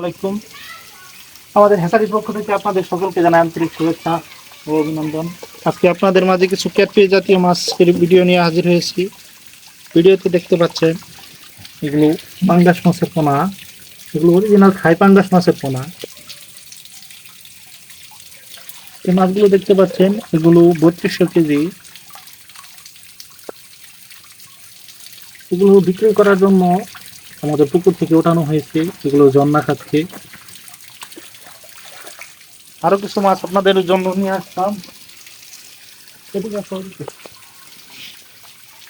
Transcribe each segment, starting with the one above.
আলাইকুম। আমাদের হ্যাচারির পক্ষ থেকে আপনাদের সকলকে জানাই আন্তরিক শুভেচ্ছা ও অভিনন্দন। আজকে আপনাদের মাঝে কিছু ক্যাটফিশ জাতীয় মাছের ভিডিও নিয়ে হাজির হয়েছি। ভিডিওতে দেখতে পাচ্ছেন এগুলো পাঙ্গাস মাছের পোনা, এগুলো অরিজিনাল থাই পাঙ্গাস মাছের পোনা। এই মাছগুলো দেখতে পাচ্ছেন এগুলো 3200 কেজি। এগুলো বিক্রি করার জন্য আমাদের পুকুর থেকে ওঠানো হয়েছে, এগুলো জন্না খাচ্ছে। আরো কিছু মাছ আপনাদের জন্য নিয়ে আসলাম।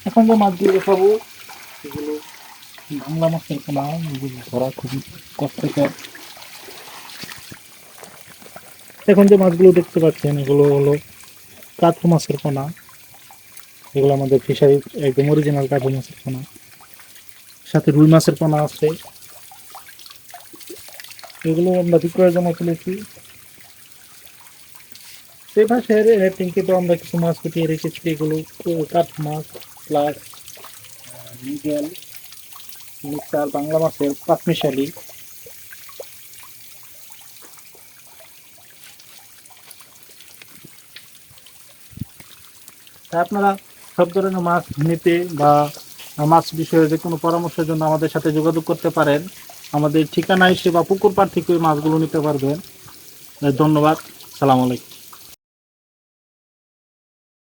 এখন যে মাছগুলো দেখাবো এগুলো বাংলা মাছের পোনা, এগুলো ধরা খুবই কষ্টকর। এখন যে মাছগুলো দেখতে পাচ্ছেন এগুলো হলো কাতল মাছের পোনা। এগুলো আমাদের ফিশারি একদম অরিজিনাল কাতল মাছের পোনা। সাথে রুই মাছের পোনা আছে, এগুলো আমরা বিক্রয়ের জন্য তুলেছি। সেই মাসের ট্যাঙ্কিতে আমরা কিছু মাছ ফুটিয়ে রেখেছি, এগুলো কাঠ মাছ প্লাস মিগেল মিক্সার বাংলা মাছের পাঁচমিশালি। তা আপনারা সব ধরনের মাছ নিতে বা মাছ বিষয়ে যে কোনো পরামর্শের জন্য আমাদের সাথে যোগাযোগ করতে পারেন। আমাদের ঠিকানা এসে বা পুকুর পাড় থেকে ওই মাছগুলো নিতে পারবেন। ধন্যবাদ। সালাম আলাইকুম।